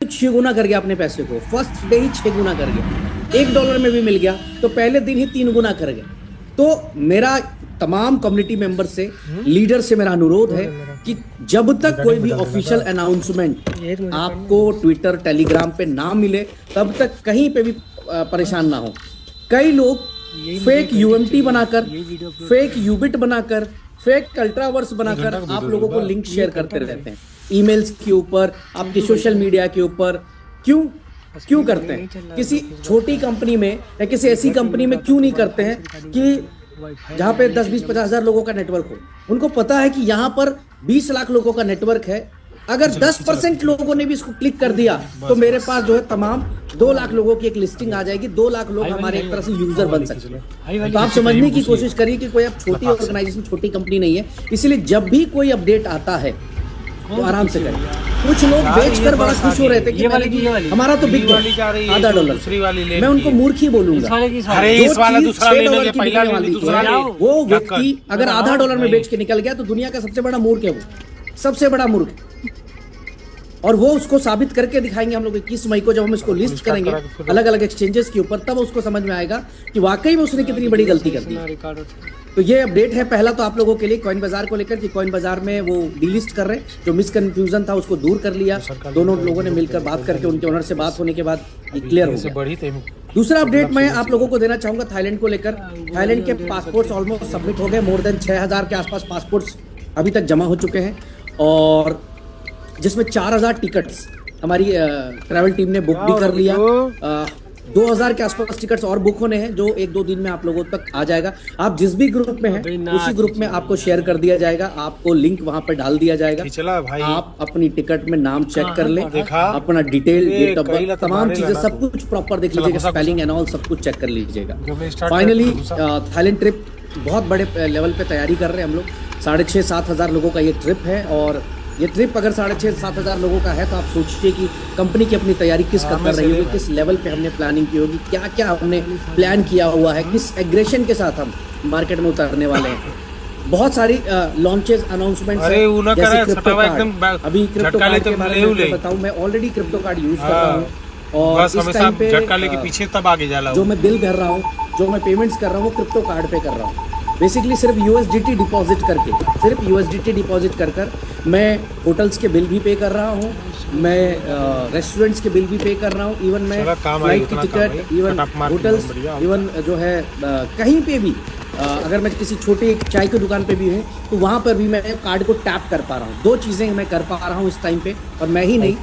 6 गुना कर गया अपने पैसे को, फर्स्ट डे ही 6 गुना कर गया। $1 में भी मिल गया तो पहले दिन ही 3 गुना कर गया। तो मेरा तमाम कम्युनिटी मेंबर से, लीडर से मेरा अनुरोध है कि जब तक कोई भी ऑफिशियल अनाउंसमेंट आपको ट्विटर टेलीग्राम पे ना मिले तब तक कहीं पे भी परेशान ना हो। कई लोग फेक यूएमटी बनाकर, फेक यूबिट बनाकर, फेक अल्ट्रावर्स बनाकर आप लोगों को लिंक शेयर करते रहते हैं ईमेल्स के ऊपर, आपके सोशल मीडिया के ऊपर। क्यों करते हैं? किसी छोटी कंपनी में या किसी ऐसी कंपनी में क्यों नहीं करते हैं कि जहां पे 10, 20, 50 हजार लोगों का नेटवर्क हो। उनको पता है कि यहाँ पर 20 लाख लोगों का नेटवर्क है, अगर 10% लोगों ने भी इसको क्लिक कर दिया तो मेरे पास जो है तमाम 2 लाख लोगों की एक लिस्टिंग आ जाएगी। 2 लाख लोग हमारे एक तरह से यूजर बन सकते हैं। तो आप समझने की कोशिश करिए कि कोई अब छोटी ऑर्गेनाइजेशन, छोटी कंपनी नहीं है। इसलिए जब भी कोई अपडेट आता है तो आराम से करें। कुछ लोग बेचकर बड़ा खुश हो रहे थे कि हमारा तो बिक गया $1। मैं उनको मूर्ख ही बोलूंगा। वो व्यक्ति अगर $1/2 में बेच के निकल गया तो दुनिया का सबसे बड़ा मूर्ख है, वो सबसे बड़ा मूर्ख। और वो उसको साबित करके दिखाएंगे हम लोग 21 मई को, जब हम इसको लिस्ट करेंगे अलग अलग एक्सचेंजेस के ऊपर, तब उसको समझ में आएगा कि वाकई में उसने कितनी बड़ी गलती कर दी। तो ये अपडेट है पहला तो आप लोगों के लिए कॉइन बाजार को लेकर कि कॉइन बाजार में वो डीलिस्ट कर रहे हैं। जो मिसकंफ्यूजन था उसको दूर कर लिया, दोनों लोगों ने मिलकर बात करके उनके ओनर से बात होने के बाद ये क्लियर हो गया। दूसरा अपडेट मैं आप लोगों को देना चाहूंगा थाईलैंड को लेकर। थाईलैंड के पासपोर्ट्स ऑलमोस्ट सबमिट हो गए। मोर देन 6000 के आसपास पासपोर्ट्स अभी तक जमा हो चुके हैं, और जिसमें 4000 टिकट्स हमारी ट्रैवल टीम ने बुक भी कर लिया। 2000 के आसपास टिकट्स और बुक होने हैं जो 1-2 दिन में आप लोगों तक आ जाएगा। आप जिस भी ग्रुप में हैं उसी ग्रुप में आपको शेयर कर दिया जाएगा, आपको लिंक वहां पर डाल दिया जाएगा। आप अपनी टिकट में नाम चेक कर लें, अपना डिटेल, डेट ऑफ बर्थ, तमाम चीजें सब कुछ प्रॉपर देख लीजिएगा, स्पेलिंग एंड ऑल सब कुछ चेक कर लीजिएगा। फाइनली थाईलैंड ट्रिप बहुत बड़े लेवल पे तैयारी कर रहे हैं हम लोग। 6,500-7 हजार लोगों का ये ट्रिप है, और ये ट्रिप अगर 6,500-7 हजार लोगों का है तो आप सोचिए कि कंपनी की अपनी तैयारी किस कद कर रही होगी, किस लेवल पे हमने प्लानिंग की होगी, क्या क्या हमने प्लान किया हुआ है, किस एग्रेशन के साथ हम मार्केट में उतरने वाले हैं। बहुत सारी लॉन्चेस, अनाउंसमेंट्स हैं, जैसे क्रिप्टो कार्ड। अभी क्रिप्टो कार्ड के बारे में बताऊं, मैं ऑलरेडी क्रिप्टो कार्ड यूज कर रहा हूँ, और इस टाइम पे पीछे तब आगे जाला जो मैं बिल भर रहा हूँ, जो मैं पेमेंट्स कर रहा हूँ, वो क्रिप्टो कार्ड पे कर रहा हूँ। बेसिकली सिर्फ USDT डिपॉजिट करके, सिर्फ USDT डिपॉजिट कर मैं होटल्स के बिल भी पे कर रहा हूँ, मैं रेस्टोरेंट्स के बिल भी पे कर रहा हूँ, इवन मैं फ्लाइट की टिकट, इवन होटल्स, इवन जो है कहीं पे भी अगर मैं किसी छोटी चाय की दुकान पे भी हूँ तो वहाँ पर भी मैं कार्ड को टैप कर पा रहा हूँ। 2 चीज़ें मैं कर पा रहा हूँ इस टाइम पे, और मैं ही नहीं,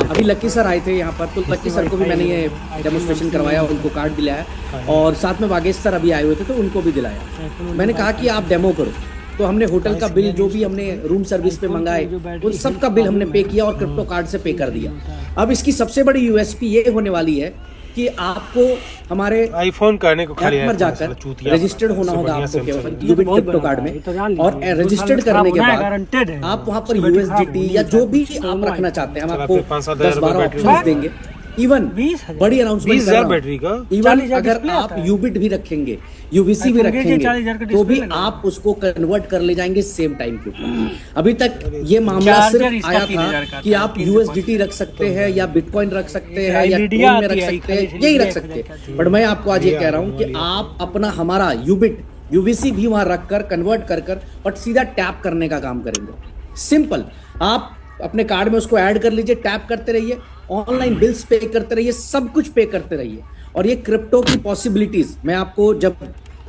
अभी लक्की सर आए थे यहाँ पर, तो लक्की सर को भी मैंने ये डेमोस्ट्रेशन करवाया, उनको कार्ड दिलाया, और साथ में वागेश सर अभी आए हुए थे तो उनको भी दिलाया। मैंने कहा कि आप डेमो करो, तो हमने होटल का बिल, जो भी हमने रूम सर्विस पे मंगाए, उन सब का बिल हमने पे किया और क्रिप्टो कार्ड से पे कर दिया। अब इसकी सबसे बड़ी USP ये होने वाली है कि आपको हमारे आईफोन करने को खाली पर जाकर रजिस्टर्ड होना होगा आपको केवल यूबिट क्रिप्टो कार्ड में, और रजिस्टर्ड करने के बाद आप वहां पर USDT या जो भी आप रखना चाहते हैं हम आपको 10-12 ऑप्शंस देंगे। इवन बड़ी अनाउंसमेंट कर रहा हूं, इवन अगर आप यूबिट भी रखेंगे, UVC भी रखेंगे, तो भी आप उसको कन्वर्ट कर ले जाएंगे सेम टाइम के ऊपर। अभी तक ये मामला सिर्फ आया था कि आप USDT रख सकते हैं या बिटकॉइन रख सकते हैं या ट्रोन में रख सकते हैं, यही रख सकते हैं। बट मैं आपको आज ये कह रहा हूं कि आप अपना हमारा यूबिट, UVC भी वहां रखकर कन्वर्ट कर और सीधा टैप करने का काम करेंगे। सिंपल, आप अपने कार्ड में उसको ऐड कर लीजिए, टैप करते रहिए, ऑनलाइन बिल्स पे करते रहिए, सब कुछ पे करते रहिए। और ये क्रिप्टो की पॉसिबिलिटीज मैं आपको जब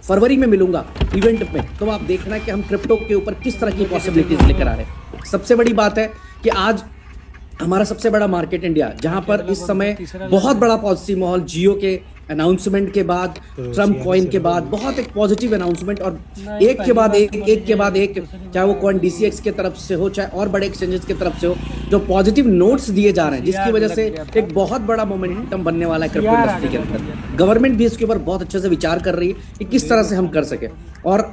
फरवरी में मिलूंगा इवेंट में, तो आप देखना कि हम क्रिप्टो के ऊपर किस तरह की पॉसिबिलिटीज लेकर आ रहे हैं। सबसे बड़ी बात है कि आज हमारा सबसे बड़ा मार्केट इंडिया, जहां पर इस समय बहुत बड़ा पॉजिटिव माहौल, जियो के अनाउंसमेंट के बाद, ट्रम्प कॉइन के बाद बहुत एक पॉजिटिव अनाउंसमेंट, और एक के बाद एक, चाहे वो कॉइन DCX की तरफ से हो, चाहे और बड़े एक्सचेंजेस की तरफ से हो, जो पॉजिटिव नोट्स दिए जा रहे हैं, जिसकी वजह से एक बहुत बड़ा मोमेंटम बनने वाला है क्रिप्टो इंडस्ट्री के अंदर। गवर्नमेंट भी इसके ऊपर बहुत अच्छे से विचार कर रही है कि किस तरह से हम कर सके, और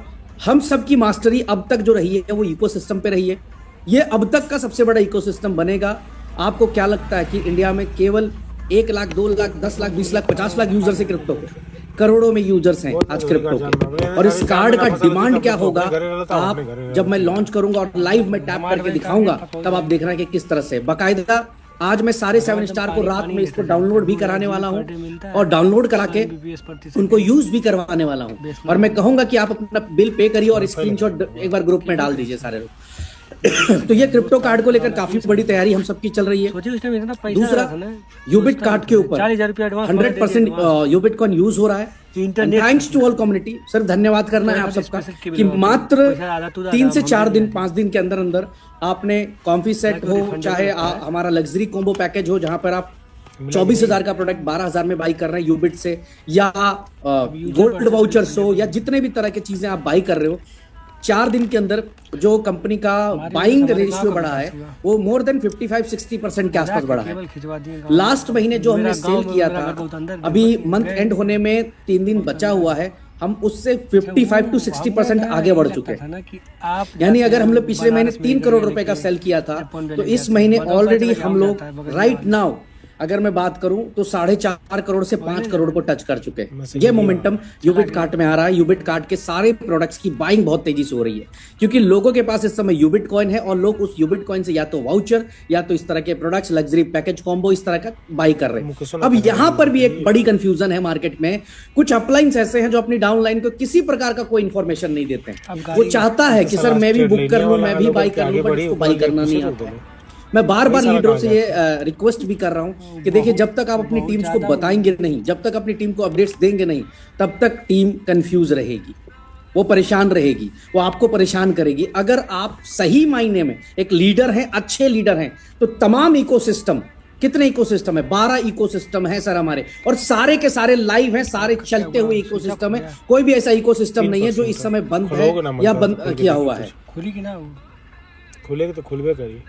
हम सब की मास्टरी अब तक जो रही है वो इकोसिस्टम पे रही है। ये अब तक का सबसे बड़ा इकोसिस्टम बनेगा। आपको क्या लगता है कि इंडिया में केवल 1 लाख, 2 लाख, 10 लाख, 20 लाख, 50 लाख यूजर्स है क्रिप्टो के? करोड़ों में यूजर्स हैं आज क्रिप्टो के, और इस कार्ड का डिमांड क्या होगा, आप जब मैं लॉन्च करूंगा और लाइव में टैप करके दिखाऊंगा, तब आप देखना कि किस तरह से बाकायदा आज मैं सारे 7 स्टार को रात में इसको डाउनलोड भी कराने वाला हूँ और डाउनलोड करा के उनको यूज भी करवाने वाला हूँ। और मैं कहूंगा कि आप अपना बिल पे करिए और स्क्रीनशॉट एक बार ग्रुप में डाल दीजिए सारे लोग। तो ये क्रिप्टो कार्ड को लेकर काफी बड़ी तैयारी हम सबकी चल रही है। दूसरा, यूबिट कार्ड के ऊपर 100% यूबिट कॉइन यूज हो रहा है। Thanks to all community. Sir धन्यवाद करना है आप सबका कि मात्र 3 से 4 दिन 5 दिन के अंदर अंदर आपने कॉम्फी सेट हो, चाहे हमारा लग्जरी कॉम्बो पैकेज हो जहां पर आप 24,000 का प्रोडक्ट 12,000 में बाई कर रहे हैं यूबिट से, या गोल्ड वाउचर्स हो, या जितने भी तरह की चीजें आप बाई कर रहे हो, 4 दिन के अंदर जो कंपनी का बाइंग रेशियो बढ़ा है वो मोर देन 55-60% के आसपास बढ़ा है। लास्ट महीने जो हमने सेल किया था, अभी मंथ एंड होने में 3 दिन बचा हुआ है, हम उससे 55-60% आगे बढ़ चुके हैं। यानी अगर हम लोग पिछले महीने 3 करोड़ रुपए का सेल किया था, तो इस महीने ऑलरेडी हम लोग राइट नाउ अगर मैं बात करूं तो 4.5 करोड़ से 5 करोड़ को टच कर चुके हैं। ये मोमेंटम यूबिट कार्ट में आ रहा है। यूबिट कार्ट के सारे प्रोडक्ट्स की बाइंग बहुत तेजी से हो रही है, क्योंकि लोगों के पास इस समय यूबिट कॉइन है और लोग उस यूबिट कॉइन से या तो वाउचर या तो इस तरह के प्रोडक्ट्स, लग्जरी पैकेज कॉम्बो, इस तरह का बाई कर रहे हैं। अब यहाँ पर भी एक बड़ी कंफ्यूजन है मार्केट में। कुछ अपलाइंस ऐसे हैं जो अपनी डाउनलाइन को किसी प्रकार का कोई इन्फॉर्मेशन नहीं देते हैं। वो चाहता है कि सर मैं भी बुक कर लूं, मैं भी बाई कर लूं, बट उसको बाई करना नहीं आता है। मैं बार बार लीडरों से ये रिक्वेस्ट भी कर रहा हूं कि देखिए, जब तक आप अपनी टीम्स को बताएंगे नहीं, जब तक अपनी टीम को अपडेट्स देंगे नहीं, तब तक टीम कंफ्यूज रहेगी, वो परेशान रहेगी, वो आपको परेशान करेगी। अगर आप सही मायने में एक लीडर हैं, अच्छे लीडर हैं, तो तमाम इकोसिस्टम, कितने इकोसिस्टम है, 12 इकोसिस्टम है सर हमारे, और सारे के सारे लाइव हैं, सारे चलते हुए इकोसिस्टम है। कोई भी ऐसा इकोसिस्टम नहीं है जो इस समय बंद है या बंद किया हुआ है। खुलेगी ना, खुलेगी तो खुलबे करिए।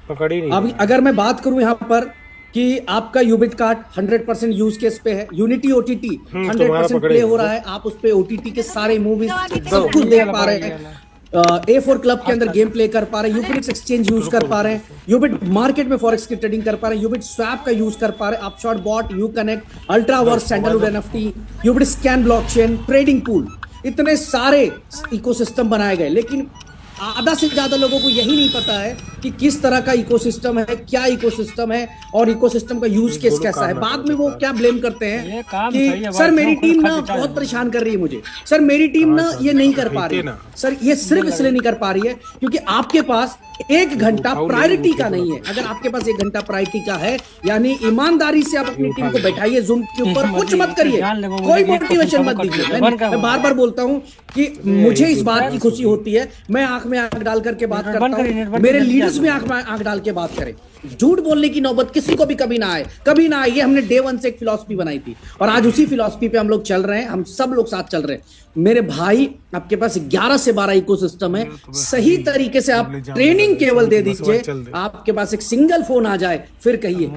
पकड़ी नहीं। अब अगर मैं बात करूं यहाँ पर कि आपका यूबिट कार्ड 100% यूज केस पे है, यूनिटी ओटीटी 100% प्ले हो रहा है, आप उस पे ओटीटी के सारे मूवीज सब कुछ देख पा रहे हैं। A4 क्लब के अंदर गेम प्ले कर पा रहे हैं, यूबिट एक्सचेंज यूज कर पा रहे हैं, यूबिट मार्केट में फॉरेक्स की ट्रेडिंग कर पा रहे हैं, यूबिट स्वैप का यूज कर पा रहे हैं, Upshot bot, U connect, Ultraverse, Sandalwood NFT, Ubit scan blockchain, trading pool, इतने सारे इकोसिस्टम बनाए गए। लेकिन आधा से ज्यादा लोगों को यही नहीं पता है कि किस तरह का इकोसिस्टम है, क्या इकोसिस्टम है और इकोसिस्टम का यूज केस कैसा है। बाद में वो क्या ब्लेम करते हैं कि सर मेरी टीम ना बहुत परेशान कर रही है मुझे, सर मेरी टीम ना ये नहीं कर पा रही है। सर ये सिर्फ इसलिए नहीं कर पा रही है क्योंकि आपके पास 1 घंटा प्रायोरिटी का नहीं है। अगर आपके पास 1 घंटा प्रायोरिटी का है, यानी ईमानदारी से आप अपनी टीम को बैठाइए जूम के ऊपर, कुछ मत करिए, कोई मोटिवेशन मत दीजिए। मैं बार बार बोलता हूँ कि मुझे इस बात की खुशी होती है, मैं आंख में आंख डाल करके बात करता हूँ, मेरे लीडर्स में आंख में आंख डाल के बात करें। झूठ बोलने की नौबत किसी को भी कभी ना आए, कभी ना आए। ये हमने डे 1 से एक फिलॉसफी बनाई थी और आज उसी फिलॉसफी पे हम लोग चल रहे हैं, हम सब लोग साथ चल रहे हैं। मेरे भाई, आपके पास 11 से 12 इकोसिस्टम है, सही तरीके से आप ट्रेनिंग केवल दे दीजिए, आपके पास एक सिंगल फोन आ जाए फिर कहिए।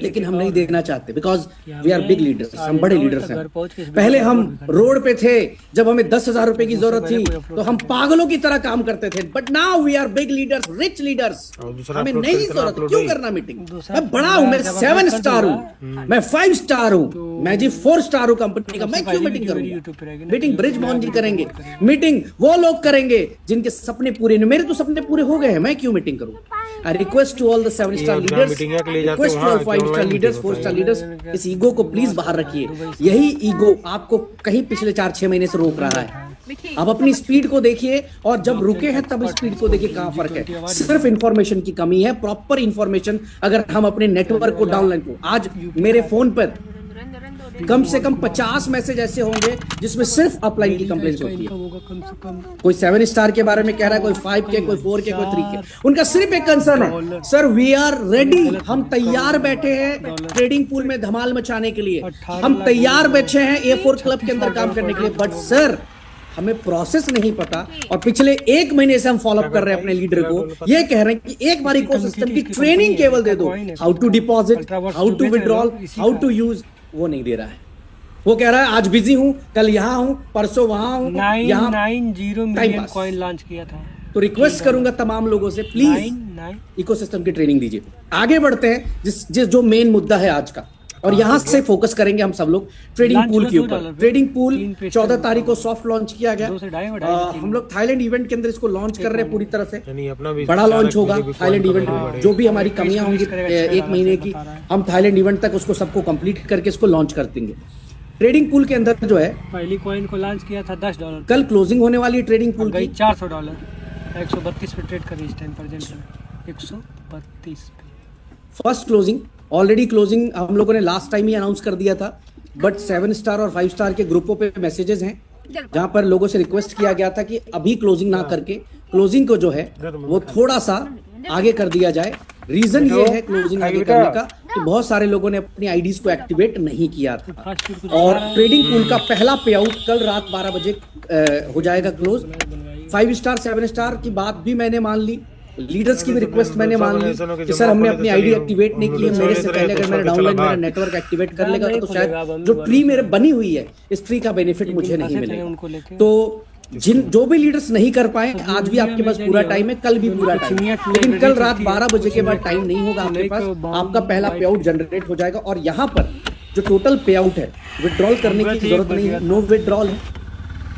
लेकिन हम नहीं देना चाहते, because we are big leaders, हम बड़े लीडर्स हैं। पहले हम रोड पे थे, जब हमें 10,000 रुपए की जरूरत थी तो हम पागलों की तरह काम करते थे, but now we are big leaders, rich leaders. हमें नहीं जरूरत, क्यों करना मीटिंग? मैं बड़ा हूं, मैं 7 स्टार हूं, मैं 5 स्टार हूं, मैं जी 4 स्टार हूं कंपनी का, मैं क्यों मीटिंग करूंगा? मीटिंग ब्रिज मोहन जी करेंगे, मीटिंग वो लोग करेंगे जिनके सपने पूरे नहीं। मेरे तो सपने पूरे हो गए हैं, मैं क्यों मीटिंग करूं? I request to all the 7 star leaders, request to all 5 star leaders, 4 star leaders, इस ईगो को प्लीज बाहर रखिए। यही ईगो आपको कहीं पिछले 4-6 महीने से रोक रहा है। अब अपनी स्पीड को देखिए, और जब रुके हैं तब स्पीड को देखिए, कहां फर्क है। सिर्फ इंफॉर्मेशन की कमी है, प्रॉपर इंफॉर्मेशन अगर हम अपने नेटवर्क को डाउनलाइन को, आज मेरे फोन पर कम से कम 50 मैसेज ऐसे होंगे जिसमें सिर्फ अपलाइन की कंप्लेंट होती है। कोई 7 स्टार के बारे में कह रहा है, कोई 5 के, कोई 4 के, कोई 3 के। उनका सिर्फ एक कंसर्न है, सर वी आर रेडी, हम तैयार बैठे हैं ट्रेडिंग पूल में धमाल मचाने के लिए, हम तैयार बैठे हैं A4 क्लब के अंदर काम करने के लिए, बट सर हमें प्रोसेस नहीं पता। और पिछले 1 महीने से हम फॉलोअप कर रहे हैं अपने लीडर को, ये कह रहे हैं कि एक बार इकोसिस्टम की ट्रेनिंग केवल दे दो, how to deposit, how to withdrawal, how to use, वो नहीं दे रहा है। वो कह रहा है आज बिजी हूं, कल यहाँ हूं, परसों वहां हूं, 990 मिलियन कॉइन लॉन्च किया था। तो रिक्वेस्ट करूंगा तमाम लोगों से, प्लीज इकोसिस्टम की ट्रेनिंग दीजिए। आगे बढ़ते हैं जिस जो मेन मुद्दा है आज का। और यहाँ से फोकस करेंगे हम सब लोग ट्रेडिंग पूल के ऊपर। ट्रेडिंग पूल 14 तारीख को सॉफ्ट लॉन्च किया गया। हम लोग थाईलैंड इवेंट के अंदर इसको लॉन्च कर रहे हैं पूरी तरह से। बड़ा लॉन्च होगा थाईलैंड इवेंट में। जो भी हमारी कमियां होंगी 1 महीने की, हम थाईलैंड इवेंट तक उसको सबको कंप्लीट करके इसको लॉन्च कर देंगे। ट्रेडिंग पूल के अंदर जो है पहली कॉइन को लॉन्च किया था $10, कल क्लोजिंग होने वाली है ट्रेडिंग पूल की $400, 132 पे ट्रेड करी इस टाइम प्रेजेंट में, 132 पे फर्स्ट क्लोजिंग। ऑलरेडी क्लोजिंग हम लोगों ने लास्ट टाइम ही अनाउंस कर दिया था, बट 7 स्टार और 5 स्टार के ग्रुपों पे मैसेजेस हैं जहां पर लोगों से रिक्वेस्ट किया गया था कि अभी क्लोजिंग ना करके क्लोजिंग को जो है वो थोड़ा सा आगे कर दिया जाए। रीजन ये है क्लोजिंग आगे करने का कि बहुत सारे लोगों ने अपनी आईडीज को एक्टिवेट नहीं किया था। और ट्रेडिंग पूल का पहला पे आउट कल रात 12 बजे हो जाएगा क्लोज। 5 स्टार 7 स्टार की बात भी मैंने मान ली, लीडर्स की भी रिक्वेस्ट मैंने मान ली कि सर हमने अपनी आईडी एक्टिवेट नहीं की है, मेरे से पहले अगर मेरा डाउनलाइन मेरा नेटवर्क एक्टिवेट कर लेगा तो शायद जो ट्री मेरे बनी हुई है इस ट्री का बेनिफिट मुझे नहीं मिलेगा। तो जो भी लीडर्स नहीं कर पाए, आज भी आपके पास पूरा टाइम है, कल भी पूरा टाइम है, लेकिन कल रात 12 बजे के बाद टाइम नहीं होगा आपके पास। आपका पहला पे आउट जनरेट हो जाएगा और यहाँ पर जो टोटल पे आउट है विड्रॉल करने की जरूरत नहीं है, नो विड्रॉल है।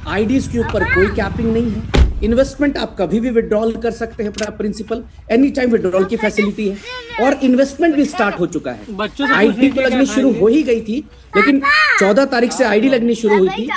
आईडीज के ऊपर कोई कैपिंग नहीं है। इन्वेस्टमेंट आप कभी भी विड्रॉल कर सकते हैं, अपना प्रिंसिपल एनी टाइम विड्रॉल की फैसिलिटी है। और इन्वेस्टमेंट भी स्टार्ट हो चुका है। आईडी तो लगनी शुरू हो ही गई थी, लेकिन 14 तारीख से आईडी लगनी शुरू हुई थी,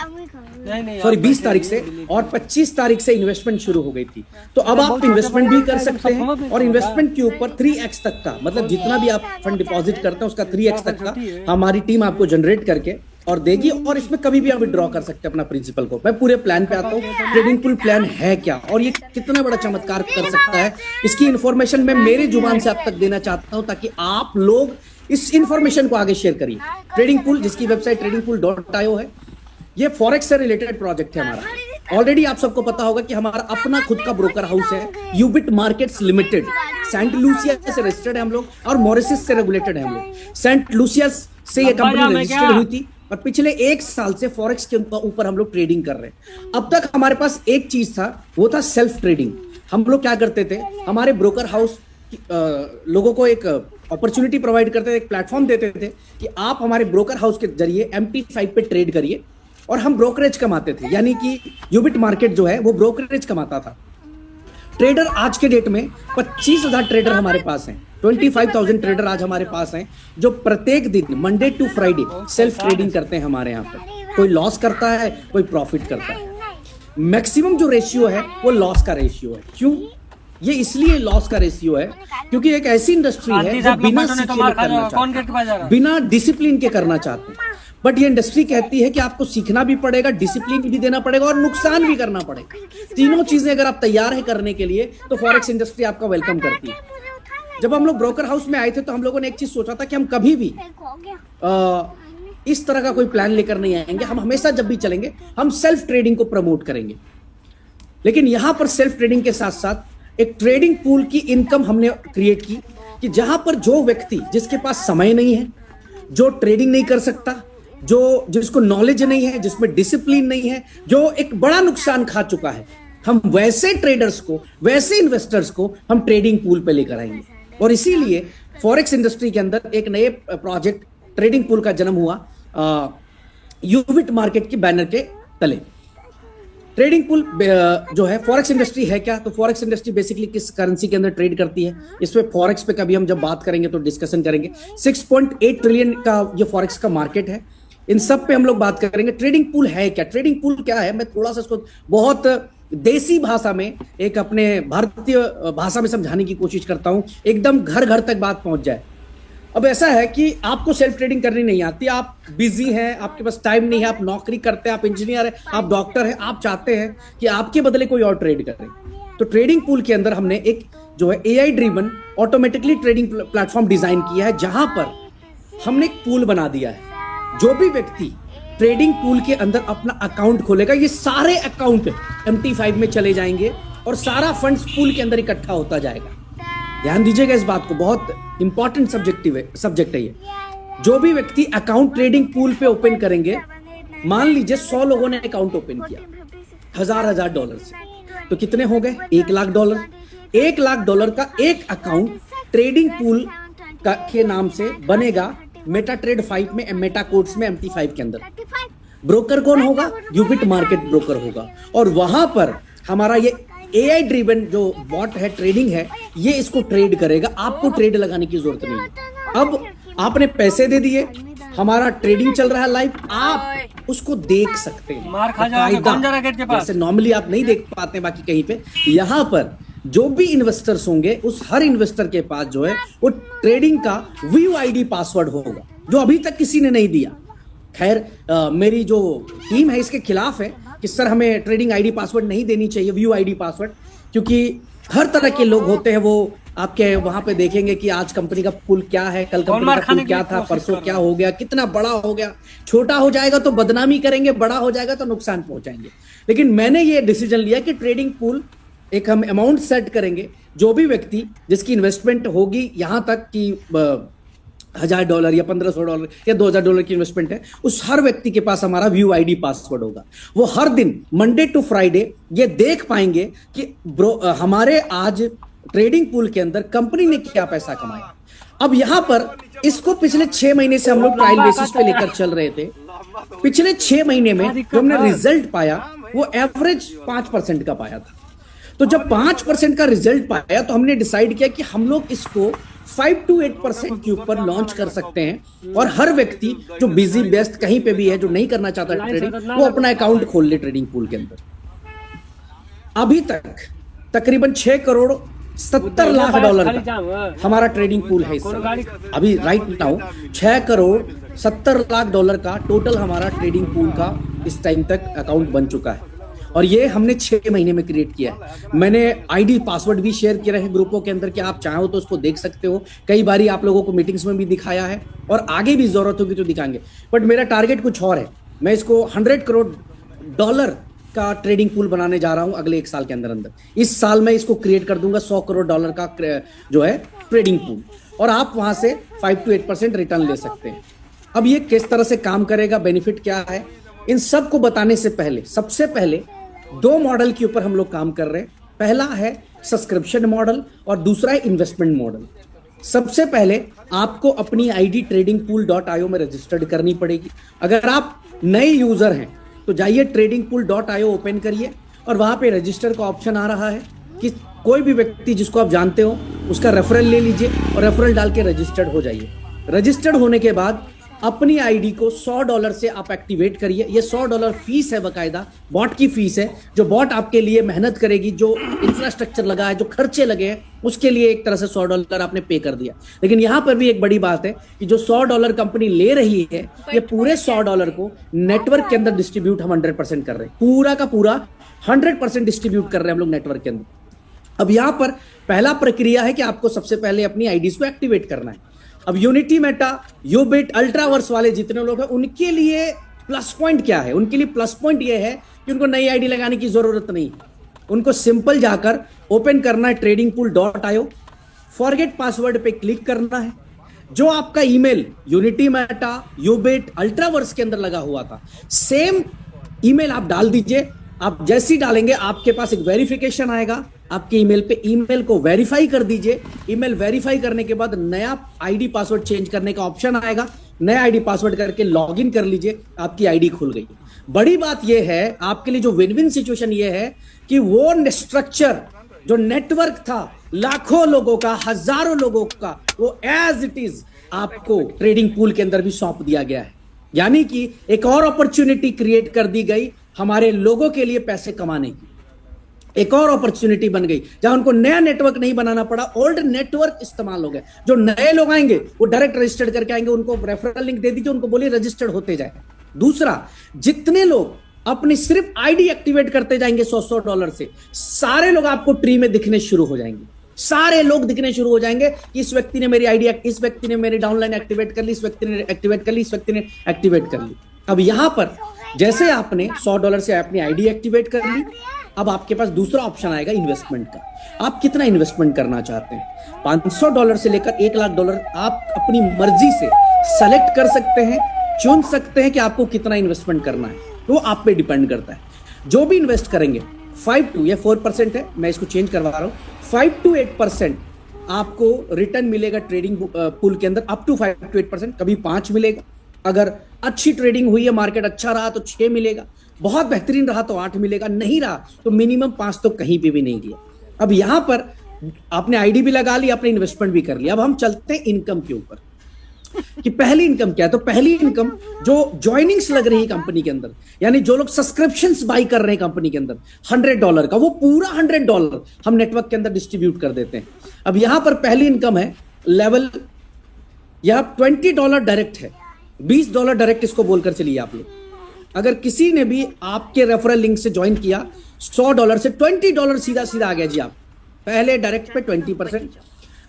सॉरी 20 तारीख से, और 25 तारीख से इन्वेस्टमेंट शुरू हो गई थी। तो अब आप इन्वेस्टमेंट भी कर सकते हैं और इन्वेस्टमेंट के ऊपर 3x तक का, मतलब जितना भी आप फंड डिपॉजिट करते हैं उसका 3x तक का हमारी टीम आपको जनरेट करके और देगी। और इसमें कभी भी आप विड्रॉ कर सकते हैं अपना प्रिंसिपल को। मैं पूरे प्लान पे आता हूँ, ट्रेडिंग पूल प्लान है क्या और ये कितना बड़ा चमत्कार कर सकता है, इसकी इन्फॉर्मेशन मैं मेरे जुबान से आप तक देना चाहता हूँ ताकि आप लोग इस इन्फॉर्मेशन को आगे शेयर करिए। ट्रेडिंग पूल, जिसकी वेबसाइट tradingpool.io है, ये फॉरेक्स से रिलेटेड प्रोजेक्ट है हमारा। ऑलरेडी आप सबको पता होगा कि हमारा अपना खुद का ब्रोकर हाउस है, यूबिट मार्केट्स लिमिटेड। सेंट लूसिया से रजिस्टर्ड है हम लोग और मॉरिशस से रेगुलेटेड है हम लोग। सेंट लूसिया से ये कंपनी रजिस्टर्ड हुई थी और पिछले 1 साल से फॉरेक्स के ऊपर हम लोग ट्रेडिंग कर रहे हैं। अब तक हमारे पास एक चीज था, वो था सेल्फ ट्रेडिंग। हम लोग क्या करते थे, हमारे ब्रोकर हाउस लोगों को एक अपॉर्चुनिटी प्रोवाइड करते थे, एक प्लेटफॉर्म देते थे कि आप हमारे ब्रोकर हाउस के जरिए MT5 पे ट्रेड करिए और हम ब्रोकरेज कमाते थे। यानी कि यूबिट मार्केट जो है वो ब्रोकरेज कमाता था। ट्रेडर आज के डेट में 25,000 ट्रेडर हमारे पास हैं, 25,000 ट्रेडर आज हमारे पास हैं जो प्रत्येक दिन Monday to Friday self trading करते हैं हमारे यहाँ पर। कोई लॉस करता है, कोई प्रॉफिट करता है। मैक्सिमम जो रेशियो है वो लॉस का रेशियो है। क्यों? ये इसलिए लॉस का रेशियो है क्योंकि एक ऐसी इंडस्ट्री है जो बिना सीखे करना चाहते हैं, बिना डिसिप्लिन के करना चाहते हैं। बट ये इंडस्ट्री कहती है कि आपको सीखना भी पड़ेगा, डिसिप्लिन भी देना पड़ेगा और नुकसान भी करना पड़ेगा। तीनों चीजें अगर आप तैयार है करने के लिए तो फॉरेक्स इंडस्ट्री आपका वेलकम करती है। जब हम लोग ब्रोकर हाउस में आए थे तो हम लोगों ने एक चीज सोचा था कि हम कभी भी इस तरह का कोई प्लान लेकर नहीं आएंगे। हम हमेशा जब भी चलेंगे हम सेल्फ ट्रेडिंग को प्रमोट करेंगे। लेकिन यहां पर सेल्फ ट्रेडिंग के साथ साथ एक ट्रेडिंग पूल की इनकम हमने क्रिएट की कि जहां पर जो व्यक्ति जिसके पास समय नहीं है, जो ट्रेडिंग नहीं कर सकता, जिसको नॉलेज नहीं है, जिसमें डिसिप्लिन नहीं है, जो एक बड़ा नुकसान खा चुका है, हम वैसे ट्रेडर्स को, वैसे इन्वेस्टर्स को हम ट्रेडिंग पूल पे लेकर आएंगे। और इसीलिए फॉरेक्स इंडस्ट्री के अंदर एक नए प्रोजेक्ट ट्रेडिंग पूल का जन्म हुआ यूबिट मार्केट के बैनर के तले। ट्रेडिंग पूल जो है फॉरेक्स इंडस्ट्री है क्या, तो फॉरेक्स इंडस्ट्री बेसिकली किस करेंसी के अंदर ट्रेड करती है, इसमें फॉरेक्स पे कभी हम जब बात करेंगे तो डिस्कशन करेंगे। 6.8 ट्रिलियन का ये फॉरेक्स का मार्केट है, इन सब पे हम लोग बात करेंगे। ट्रेडिंग पूल है क्या, ट्रेडिंग पूल क्या है, मैं थोड़ा सा इसको बहुत देसी भाषा में, एक अपने भारतीय भाषा में समझाने की कोशिश करता हूं, एकदम घर घर तक बात पहुंच जाए। अब ऐसा है कि आपको सेल्फ ट्रेडिंग करनी नहीं आती, आप बिजी हैं, आपके पास टाइम नहीं है, आप नौकरी करते हैं, आप इंजीनियर हैं, आप डॉक्टर हैं, आप चाहते हैं कि आपके बदले कोई और ट्रेड करे। तो ट्रेडिंग पूल के अंदर हमने एक जो है AI driven automatically trading platform design किया है, जहां पर हमने एक पूल बना दिया है। जो भी व्यक्ति ट्रेडिंग पूल के अंदर अपना अकाउंट खोलेगा, ये सारे अकाउंट MT5 में चले जाएंगे और सारा फंड्स पूल के अंदर इकट्ठा होता जाएगा। ध्यान दीजिएगा इस बात को, बहुत इंपॉर्टेंट सब्जेक्ट है ये। जो भी व्यक्ति अकाउंट ट्रेडिंग पूल पे ओपन करेंगे, मान लीजिए 100 लोगों ने अकाउंट ओपन किया $1000 डॉलर से, तो कितने हो गए? $1 लाख। $1 लाख का एक अकाउंट ट्रेडिंग पूल के नाम से बनेगा मेटा ट्रेड 5 में, मेटा कोड्स में, MT5 के अंदर। ब्रोकर कौन होगा? यूबिट मार्केट ब्रोकर होगा। और वहां पर हमारा ये AI ड्रिवन जो बॉट है, ट्रेडिंग है, ये इसको ट्रेड करेगा। आपको ट्रेड लगाने की जरूरत नहीं है। अब आपने पैसे दे दिए, हमारा ट्रेडिंग चल रहा है लाइव, आप उसको देख सकते हैं। मार खा जाओगे, कौन जा रहा है गेट के पास? जैसे नॉर्मली आप नहीं देख पाते बाकी कहीं पे, यहाँ पर जो भी इन्वेस्टर्स होंगे उस हर इन्वेस्टर के पास जो है वो ट्रेडिंग का व्यू ID पासवर्ड होगा, जो अभी तक किसी ने नहीं दिया। खैर मेरी जो टीम है इसके खिलाफ है कि सर हमें ट्रेडिंग ID पासवर्ड नहीं देनी चाहिए, व्यू ID पासवर्ड, क्योंकि हर तरह के लोग होते हैं। वो आपके वहां पे देखेंगे कि आज कंपनी का पुल क्या है, कल कंपनी का पुल क्या था, परसों क्या हो गया, कितना बड़ा हो गया। छोटा हो जाएगा तो बदनामी करेंगे, बड़ा हो जाएगा तो नुकसान पहुंचाएंगे। लेकिन मैंने ये डिसीजन लिया कि ट्रेडिंग पूल एक हम अमाउंट सेट करेंगे, जो भी व्यक्ति जिसकी इन्वेस्टमेंट होगी यहां तक कि $1000 या $1500 या $2000 की इन्वेस्टमेंट है, उस हर व्यक्ति के पास हमारा व्यू ID पासवर्ड होगा। वो हर दिन मंडे टू फ्राइडे ये देख पाएंगे कि हमारे आज ट्रेडिंग पूल के अंदर कंपनी ने क्या पैसा कमाया। अब यहां पर इसको पिछले 6 महीने से हम लोग ट्रायल बेसिस पे लेकर चल रहे थे। पिछले 6 महीने में जो हमने रिजल्ट पाया वो एवरेज 5% का पाया था। तो जब 5% का रिजल्ट पाया तो हमने डिसाइड किया कि हम लोग इसको 5 to 8% के ऊपर लॉन्च कर सकते हैं, और हर व्यक्ति जो बिजी व्यस्त कहीं पे भी है, जो नहीं करना चाहता ट्रेडिंग, वो अपना अकाउंट खोल ले ट्रेडिंग पूल के अंदर। अभी तक तकरीबन $6.70 का हमारा ट्रेडिंग पूल है इस समय। अभी राइट नाउ $6.70 का टोटल हमारा ट्रेडिंग पूल का इस टाइम तक अकाउंट बन चुका है, और ये हमने 6 महीने में क्रिएट किया है। मैंने ID पासवर्ड भी शेयर किया है ग्रुपों के अंदर कि आप चाहो तो उसको देख सकते हो। कई बारी आप लोगों को मीटिंग्स में भी दिखाया है, और आगे भी जरूरत होगी तो दिखाएंगे। बट मेरा टारगेट कुछ और है। मैं इसको $100 करोड़ का ट्रेडिंग पूल बनाने जा रहा हूं अगले 1 साल के अंदर अंदर। इस साल मैं इसको क्रिएट कर दूंगा $100 करोड़ का जो है ट्रेडिंग पूल, और आप वहां से 5 to 8% रिटर्न ले सकते हैं। अब ये किस तरह से काम करेगा, बेनिफिट क्या है, इन सब को बताने से पहले सबसे पहले 2 मॉडल के ऊपर हम लोग काम कर रहे हैं। पहला है सब्सक्रिप्शन मॉडल और दूसरा है इन्वेस्टमेंट मॉडल। सबसे पहले आपको अपनी ID tradingpool.io में रजिस्टर्ड करनी पड़ेगी। अगर आप नए यूजर हैं तो जाइए tradingpool.io ओपन करिए, और वहां पे रजिस्टर का ऑप्शन आ रहा है कि कोई भी व्यक्ति जिसको आप जानते हो उसका रेफरल ले लीजिए और रेफरल डाल के रजिस्टर्ड हो जाइए। रजिस्टर्ड होने के बाद अपनी ID को $100 से आप एक्टिवेट करिए। ये $100 फीस है, बकायदा बॉट की फीस है, जो बॉट आपके लिए मेहनत करेगी, जो इंफ्रास्ट्रक्चर लगा है, जो खर्चे लगे हैं, उसके लिए एक तरह से $100 आपने पे कर दिया। लेकिन यहाँ पर भी एक बड़ी बात है कि जो $100 कंपनी ले रही है, ये पूरे $100 को नेटवर्क के अंदर डिस्ट्रीब्यूट हम 100% कर रहे हैं। पूरा का पूरा 100% डिस्ट्रीब्यूट कर रहे हैं हम लोग नेटवर्क के अंदर। अब यहाँ पर पहला प्रक्रिया है कि आपको सबसे पहले अपनी IDs को एक्टिवेट करना है। अब यूनिटी मेटा, यूबिट, अल्ट्रावर्स वाले जितने लोग हैं उनके लिए प्लस पॉइंट क्या है? उनके लिए प्लस पॉइंट ये है कि उनको नई ID लगाने की जरूरत नहीं। उनको सिंपल जाकर ओपन करना है tradingpool.io, फॉरगेट पासवर्ड पे क्लिक करना है। जो आपका ईमेल यूनिटी मेटा, यूबिट, अल्ट्रावर्स के अंदर लगा हुआ था, सेम ईमेल आप डाल दीजिए। आप जैसे ही डालेंगे आपके पास एक वेरिफिकेशन आएगा आपके ईमेल पे। ईमेल को वेरीफाई कर दीजिए। ईमेल वेरीफाई करने के बाद नया ID पासवर्ड चेंज करने का ऑप्शन आएगा। नया ID पासवर्ड करके लॉगिन कर लीजिए, आपकी ID खुल गई। बड़ी बात यह है आपके लिए, जो विन विन सिचुएशन ये है कि वो स्ट्रक्चर जो नेटवर्क था लाखों लोगों का, हजारों लोगों का, वो एज इट इज आपको ट्रेडिंग पूल के अंदर भी सौंप दिया गया है। यानी कि एक और अपॉर्चुनिटी क्रिएट कर दी गई हमारे लोगों के लिए पैसे कमाने की। एक और अपॉर्चुनिटी बन गई जहां उनको नया नेटवर्क नहीं बनाना पड़ा, ओल्ड नेटवर्क इस्तेमाल हो गया। जो नए लोग आएंगे वो डायरेक्ट रजिस्टर्ड करके आएंगे, उनको रेफरल लिंक दे दीजिए, उनको बोलिए रजिस्टर्ड होते जाए। दूसरा, जितने लोग अपनी सिर्फ ID एक्टिवेट करते जाएंगे $100 से, सारे लोग आपको ट्री में दिखने शुरू हो जाएंगे। सारे लोग दिखने शुरू हो जाएंगे कि इस व्यक्ति ने मेरी ID, इस व्यक्ति ने मेरी डाउनलाइन एक्टिवेट कर ली, इस व्यक्ति ने एक्टिवेट कर ली, इस व्यक्ति ने एक्टिवेट कर ली। अब यहां पर जैसे आपने $100 से अपनी ID एक्टिवेट कर ली, अब आपके पास दूसरा ऑप्शन आएगा इन्वेस्टमेंट का। आप कितना इन्वेस्टमेंट करना चाहते हैं? $500 से लेकर $1,00,000 आप अपनी मर्जी से सेलेक्ट कर सकते हैं, चुन सकते हैं कि आपको कितना इन्वेस्टमेंट करना है। वो आप पे डिपेंड करता है। जो भी इन्वेस्ट करेंगे 5 to 4% है, मैं इसको चेंज करवा रहा हूं, 5 to 8% आपको रिटर्न मिलेगा ट्रेडिंग पूल के अंदर अप टू 5 to 8%, कभी 5 मिलेगा। अगर अच्छी ट्रेडिंग हुई है, मार्केट अच्छा रहा तो 6 मिलेगा, बहुत बेहतरीन रहा तो 8 मिलेगा, नहीं रहा तो मिनिमम 5 तो कहीं पे भी नहीं दिया। अब यहां पर आपने आईडी भी लगा ली, आपने इन्वेस्टमेंट भी कर लिया। अब हम चलते हैं इनकम के ऊपर कि पहली इनकम क्या है। तो पहली इनकम जो ज्वाइनिंग्स लग रही है कंपनी के अंदर, यानी जो लोग सब्सक्रिप्शंस बाई कर रहे हैं कंपनी के अंदर $100 का, वो पूरा $100 हम नेटवर्क के अंदर डिस्ट्रीब्यूट कर देते हैं। अब यहां पर पहली इनकम है लेवल, यह $20 डायरेक्ट है, $20 डायरेक्ट इसको बोलकर चलिए आप लोग। अगर किसी ने भी आपके रेफरल लिंक से ज्वाइन किया $100 से $20 सीधा सीधा आ गया जी। आप पहले डायरेक्ट पे 20%,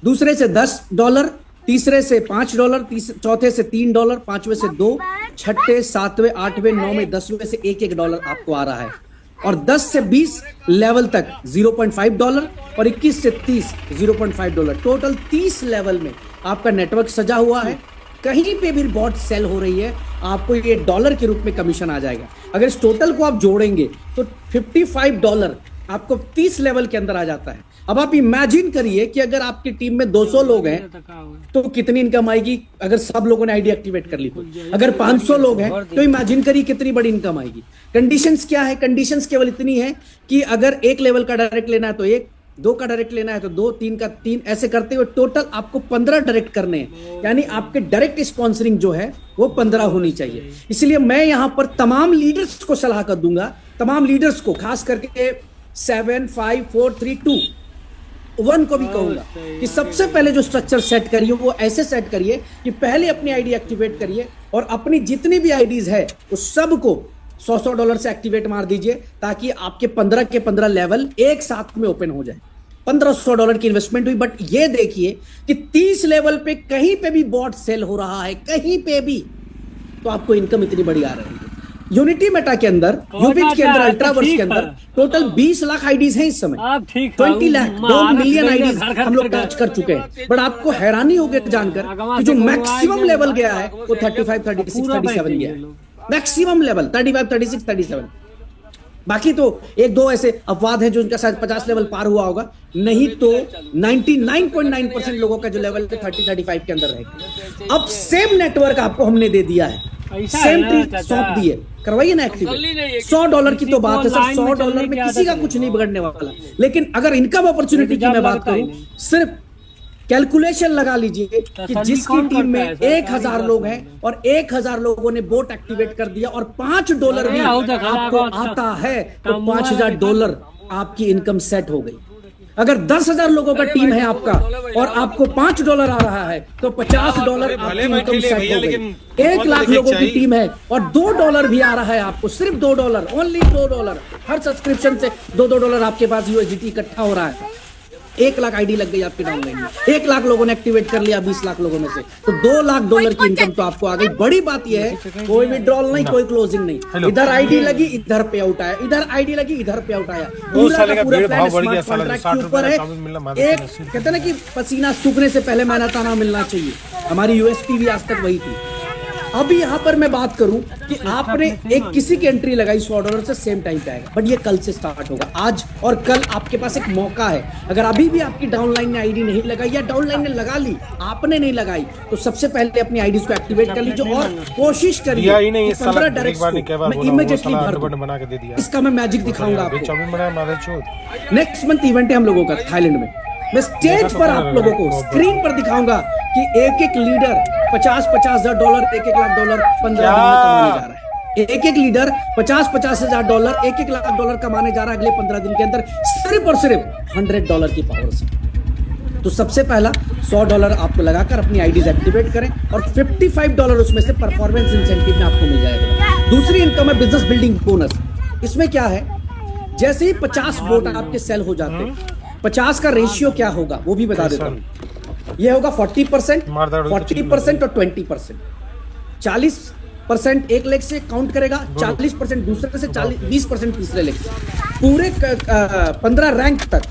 दूसरे से $10, तीसरे से $5, चौथे से $3, पांचवें से 2, छठे, सातवें, आठवें, नौवें, 10वें से $1 आपको आ रहा है। और 10 से 20 लेवल तक $0.5 और 21 से 30 $0.5। टोटल 30 लेवल में आपका नेटवर्क सजा हुआ है। कहीं पे भी बॉट सेल हो रही है, आपको ये डॉलर के रूप में कमीशन आ जाएगा। अगर इस टोटल को आप जोड़ेंगे तो $55 आपको 30 लेवल के अंदर आ जाता है। अब आप इमेजिन करिए कि अगर आपकी टीम में 200 लोग हैं तो कितनी इनकम आएगी अगर सब लोगों ने आईडी एक्टिवेट कर ली तो। अगर 500 लोग हैं तो इमेजिन करिए कितनी बड़ी इनकम आएगी। कंडीशंस क्या है? कंडीशंस केवल इतनी है कि अगर 1 लेवल का डायरेक्ट लेना है तो 1, 2 का डायरेक्ट लेना है तो 2, 3 का 3, ऐसे करते हुए टोटल आपको 15 डायरेक्ट करने हैं। यानी आपके डायरेक्ट स्पॉन्सरिंग जो है वो 15 होनी चाहिए। इसलिए मैं यहां पर तमाम लीडर्स को सलाह कर दूंगा, तमाम लीडर्स को, खास करके 7, 5, 4, 3, 2, 1 को भी कहूंगा कि सबसे पहले जो स्ट्रक्चर सेट करिए वो ऐसे सेट करिए कि पहले अपनी आईडी एक्टिवेट करिए और अपनी जितनी भी आईडीज है उस सब को $100 से एक्टिवेट मार दीजिए, ताकि आपके 15 के 15 लेवल एक साथ में ओपन हो जाए। $1500 की इन्वेस्टमेंट हुई, बट ये देखिए कि 30 लेवल पे कहीं पे भी बॉट सेल हो रहा है, कहीं पे भी, तो आपको इनकम इतनी बड़ी आ रही है। यूनिटी मेटा के अंदर, यूबिट के अंदर, अल्ट्रावर्स के अंदर टोटल 20 लाख आईडीज हैं इस समय। 20 लाख 2 मिलियन आईडीज हम लोग टच कर चुके हैं। बट आपको हैरानी होगी जानकर कि जो मैक्सिमम लेवल गया है वो 35, 36, 37 गया है। Maximum level 35, 36, 37। बाकी तो 1-2 ऐसे अपवाद हैं जो उनका शायद 50 लेवल पार हुआ होगा, नहीं तो 99.9% लोगों का जो लेवल है 30-35 के अंदर रहेगा। अब सेम नेटवर्क आपको हमने दे दिया है, सेम ट्रिक सौंप दिए, करवाइए ना एक्टिवेट। $100 की तो बात है सर, $100 में किसी का कुछ नहीं बिगड़ने वाला। लेकिन अगर इनकम अपॉर्चुनिटी की मैं बात करूं, सिर्फ कैलकुलेशन लगा लीजिए कि जिसकी टीम में 1000 लोग हैं और 1000 लोगों ने बोट एक्टिवेट कर दिया और $5 भी आपको आता है तो $5000 आपकी इनकम सेट हो गई। अगर 10,000 लोगों का टीम है आपका और आपको $5 आ रहा है तो $50 आपकी इनकम सेट हो गई। 1 लाख लोगों की टीम है और $2 भी आ रहा है आपको, सिर्फ $2, ओनली $2। हर सब्सक्रिप्शन से $2 आपके पास USDT इकट्ठा हो रहा है। 1 लाख आईडी लग गई आपके डाउनलाइन में, 1 लाख लोगों ने एक्टिवेट कर लिया 20 लाख लोगों में से, तो $2 लाख की इनकम तो आपको आ गई। बड़ी बात यह है कोई विड्रॉल नहीं, कोई क्लोजिंग नहीं, इधर आईडी लगी इधर पे आउट आया, इधर आईडी लगी इधर पे आउट आया। पूरा का पूरा प्लान स्मार्ट कॉन्ट्रैक्ट के ऊपर है। एक कहते ना कि पसीना सूखने से पहले मेहनत आना मिलना चाहिए, हमारी USP भी आज तक वही थी। अभी यहाँ पर मैं बात करूं कि आपने एक किसी की एंट्री लगाई $100 से सेम टाइम पे आएगा, बट ये कल से स्टार्ट होगा। आज और कल आपके पास एक मौका है। अगर अभी भी आपकी डाउनलाइन ने आईडी नहीं लगाई या डाउनलाइन ने लगा ली आपने नहीं लगाई, तो सबसे पहले अपनी आईडीज को एक्टिवेट कर लीजिए और कोशिश करिए 15 डायरेक्ट मैं इमीडिएटली भर दूं। इसका मैं मैजिक दिखाऊंगा आपको। नेक्स्ट मंथ इवेंट है हम लोगों का थाईलैंड में। मैं स्टेज पर आप लोगों को स्क्रीन पर दिखाऊंगा कि एक लीडर $50,000, $1 लाख 15 दिन में कमाने जा रहा है। एक लीडर $50,000, $1 लाख कमाने जा रहा है अगले 15 दिन के अंदर, सिर्फ और सिर्फ $100 की पावर से। तो सबसे पहला $100 आपको लगाकर अपनी आईडीज एक्टिवेट करें और $55 उसमें से परफॉर्मेंस इंसेंटिव में आपको मिल जाएगा। दूसरी इनकम है बिजनेस बिल्डिंग बोनस। इसमें क्या है, जैसे ही 50 वोट आपके सेल हो जाते हैं, 50 का रेशियो क्या होगा वो भी बता देता हूं। ये होगा 40%, 40% और 20%। 40% एक लेग से काउंट करेगा, 40% दूसरे से, 20% तीसरे लेग से। पूरे 15 रैंक तक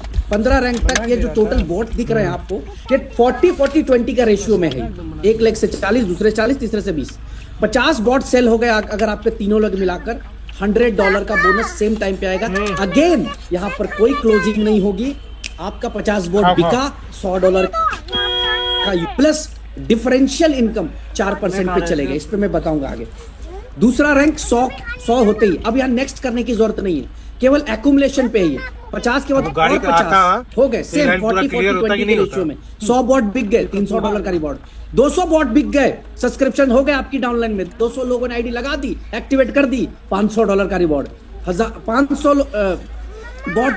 ये जो टोटल वोट दिख रहे हैं आपको, ये 40-40-20 का रेशियो में है। एक लेग से 40, दूसरे 40, तीसरे से 20। 50 वोट सेल हो गए अगर आपके तीनों लेग मिलाकर, $100 का बोनस सेम टाइम पे आएगा। अगेन यहाँ पर कोई क्लोजिंग नहीं होगी, आपका 50 बोट बिका $100 का प्लस डिफरेंशियल इनकम 4% पे चलेगा। इस पे मैं बताऊंगा आगे। दूसरा रैंक 100 होते ही अब यहाँ नेक्स्ट करने की जरूरत नहीं है, केवल एक्यूमुलेशन पे ही है। 50 के बाद और 50 हो गए, सेम 40-40-20 के रेशियो में। 100 बॉट बिक गए, $300 का रिवॉर्ड। 200 बॉट बिक गए, सब्सक्रिप्शन हो गए आपकी डाउनलाइन में, 200 लोगों ने आईडी लगा दी, एक्टिवेट कर दी, $500 का रिवॉर्ड। 500 बॉट